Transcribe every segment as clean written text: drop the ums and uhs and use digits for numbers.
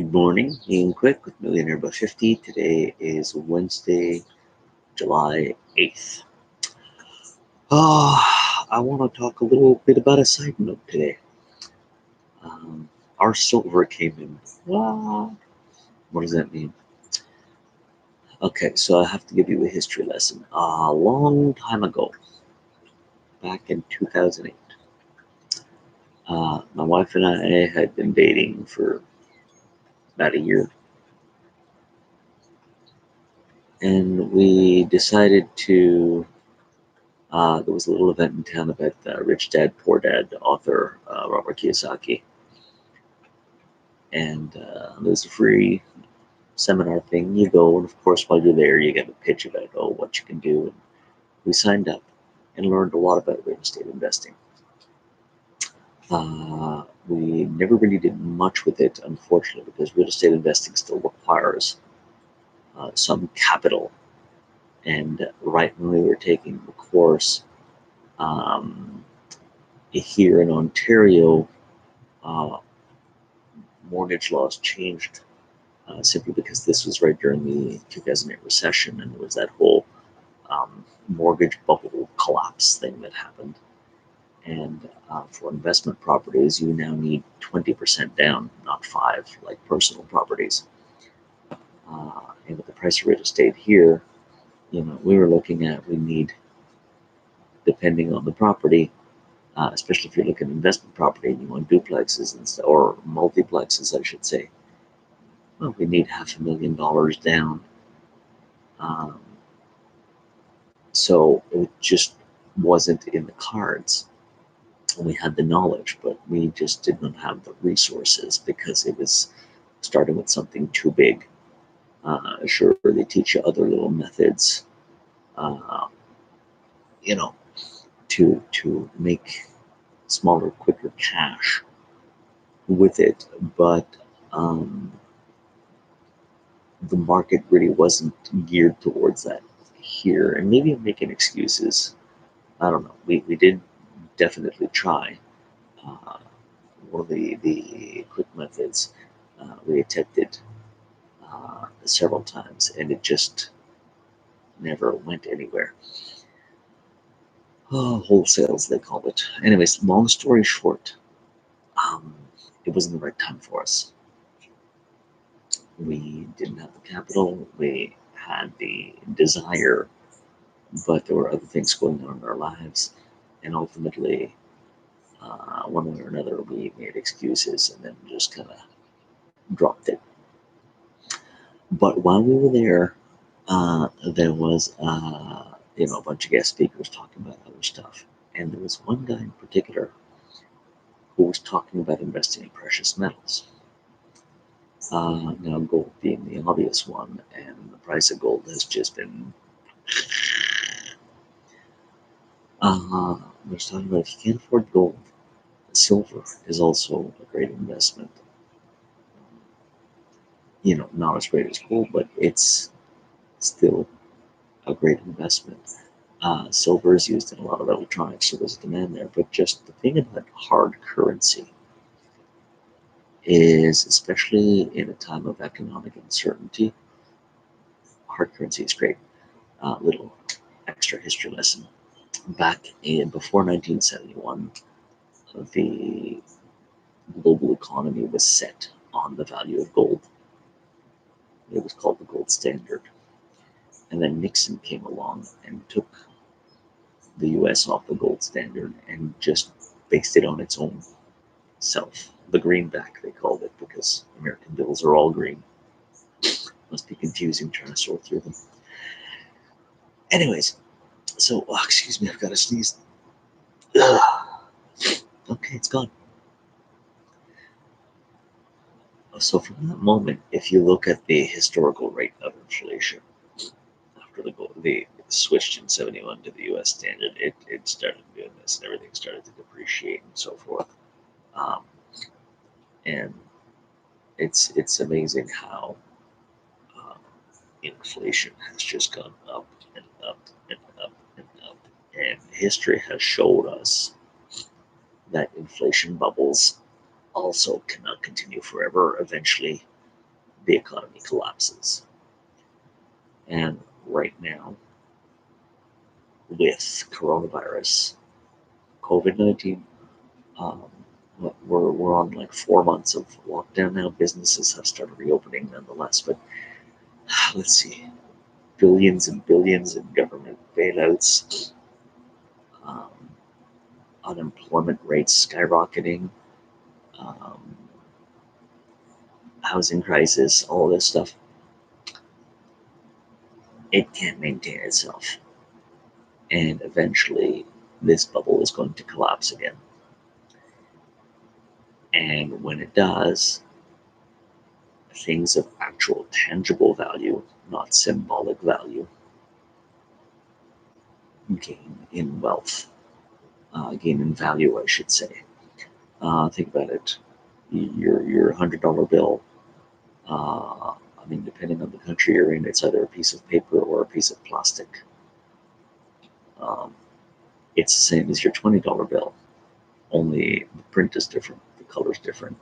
Good morning, being quick with Millionaire by 50. Today is Wednesday, July 8th. I want to talk a little bit about a side note today. Our silver came in. What does that mean? Okay, so I have to give you a history lesson. A long time ago, back in 2008, my wife and I had been dating for about a year, and we decided to there was a little event in town about Rich Dad, Poor Dad author Robert Kiyosaki. And there was a free seminar thing. You go, and of course, while you're there, you get a pitch about what you can do. And we signed up and learned a lot about real estate investing. We never really did much with it, unfortunately, because real estate investing still requires some capital. And right when we were taking the course, um, here in Ontario, uh, mortgage laws changed simply because this was right during the 2008 recession, and there was that whole mortgage bubble collapse thing that happened. And for investment properties, you now need 20% down, not 5, like personal properties. And with the price of real estate here, we were looking at we need, depending on the property, especially if you're looking at investment property and you want duplexes or multiplexes, I should say. Well, we need $500,000 down. Um, so it just wasn't in the cards. We had the knowledge, but we just did not have the resources because it was starting with something too big. Sure, they teach you other little methods, uh, you know, to make smaller, quicker cash with it, but um, the market really wasn't geared towards that here. And maybe I'm making excuses. I don't know. We did definitely try. Uh, One of the quick methods we attempted several times, and it just never went anywhere. Wholesales, they called it. Anyways, long story short, um, it wasn't the right time for us. We didn't have the capital. We had the desire, but there were other things going on in our lives, and ultimately, one way or another, we made excuses and then just kind of dropped it. But while we were there, there was a bunch of guest speakers talking about other stuff, and there was one guy in particular who was talking about investing in precious metals. Now, gold being the obvious one, and the price of gold has just been. We're talking about if you can't afford gold, silver is also a great investment. Not as great as gold, but it's still a great investment. Silver is used in a lot of electronics, so there's a demand there. But just the thing about hard currency is, especially in a time of economic uncertainty, hard currency is great. Little extra history lesson. Back in before 1971, the global economy was set on the value of gold. It was called the gold standard. And then Nixon came along and took the US off the gold standard and just based it on its own self. The greenback, they called it, because American bills are all green. Must be confusing trying to sort through them. Anyways, so, excuse me, I've got to sneeze. Okay, it's gone. So from that moment, if you look at the historical rate of inflation after the switched in 71 to the US standard, it started doing this and everything started to depreciate and so forth. Um, and it's amazing how uh, inflation has just gone up and up and up and up. And history has showed us that inflation bubbles also cannot continue forever. Eventually, the economy collapses. And right now, with coronavirus, COVID-19, um, we're on like 4 months of lockdown now. Businesses have started reopening nonetheless, but let's see, billions and billions in government bailouts, um, unemployment rates skyrocketing, um, housing crisis, all this stuff. It can't maintain itself, and eventually this bubble is going to collapse again. And when it does, things of actual tangible value, not symbolic value, gain in wealth, gain in value, I should say. Think about it. Your $100 bill. I mean, depending on the country you're in, it's either a piece of paper or a piece of plastic. Um, it's the same as your $20 bill, only the print is different, the color's different.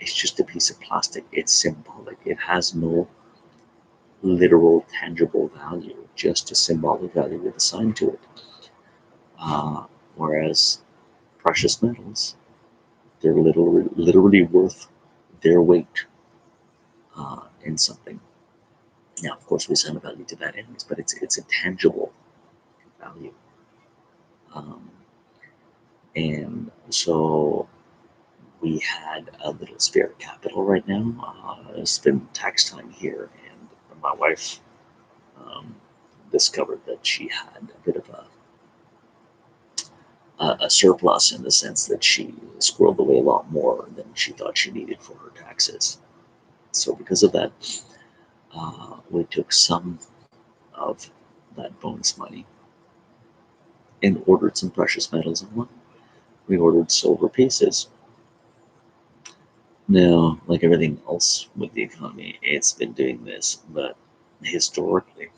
It's just a piece of plastic. It's symbolic. It has no literal, tangible value, just a symbolic value with assigned to it. Whereas precious metals, they're literally worth their weight in something. Now, of course, we assign a value to that anyways, but it's a tangible value. Um, and so we had a little spare capital right now. It's been tax time here, and my wife um, discovered that she had a bit of a surplus in the sense that she squirreled away a lot more than she thought she needed for her taxes. So because of that, we took some of that bonus money and ordered some precious metals online. We ordered silver pieces. Now, like everything else with the economy, it's been doing this, but historically,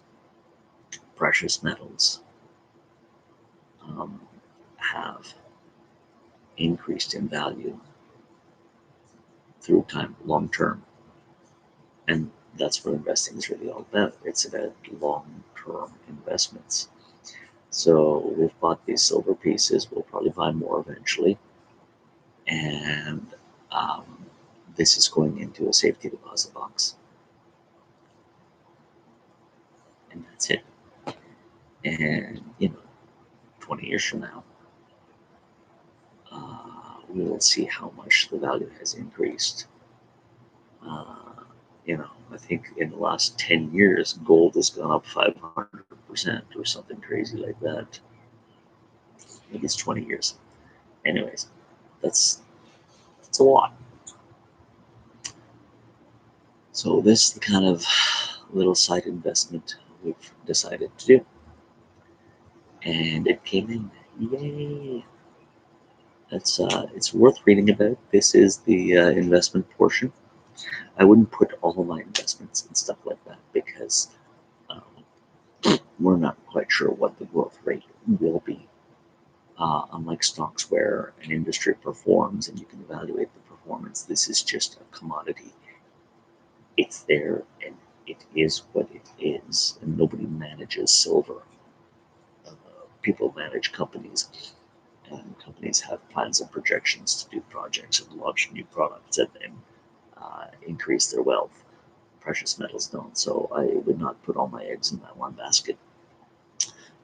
precious metals um, have increased in value through time, long term. And that's what investing is really all about. It's about long term investments. So we've bought these silver pieces. We'll probably buy more eventually. And um, this is going into a safety deposit box. And that's it. And, 20 years from now, we will see how much the value has increased. I think in the last 10 years, gold has gone up 500% or something crazy like that. I think it's 20 years. Anyways, that's a lot. So this is the kind of little side investment we've decided to do. And it came in. Yay! It's worth reading about. This is the investment portion. I wouldn't put all my investments and stuff like that because we're not quite sure what the growth rate will be. Unlike stocks where an industry performs and you can evaluate the performance, this is just a commodity. It's there and it is what it is, and nobody manages silver. Uh, People manage companies, and companies have plans and projections to do projects and launch new products and increase their wealth. Precious metals don't, so I would not put all my eggs in that one basket.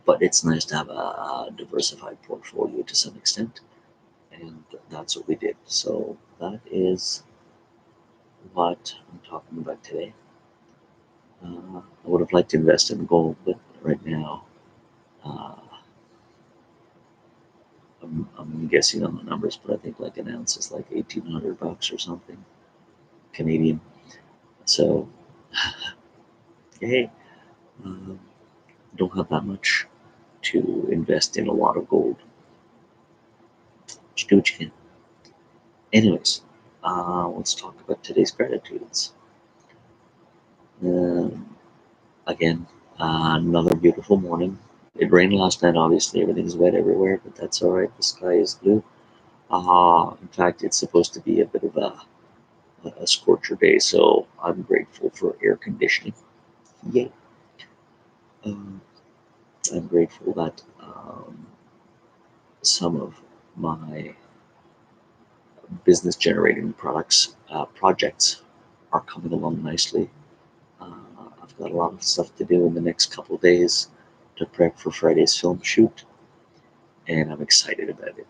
But it's nice to have a diversified portfolio to some extent, and that's what we did. So that is what I'm talking about today. I would have liked to invest in gold, but right now uh, I'm guessing on the numbers, but I think like an ounce is like $1,800 or something Canadian. So, hey, um, don't have that much to invest in a lot of gold. Just do what you can. Anyways, let's talk about today's gratitudes. Um, Again, another beautiful morning. It rained last night, obviously. Everything's wet everywhere, but that's all right. The sky is blue. In fact, it's supposed to be a bit of a a scorcher day, so I'm grateful for air conditioning. Yay! Um, I'm grateful that some of my business generating projects are coming along nicely. Uh, I've got a lot of stuff to do in the next couple of days to prep for Friday's film shoot, and I'm excited about it.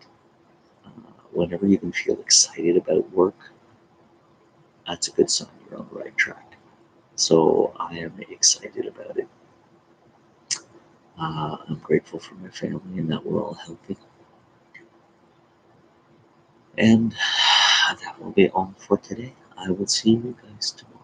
Uh, Whenever you can feel excited about work, that's a good sign you're on the right track. So I am excited about it. I'm grateful for my family and that we're all healthy. And that will be all for today. I will see you guys tomorrow.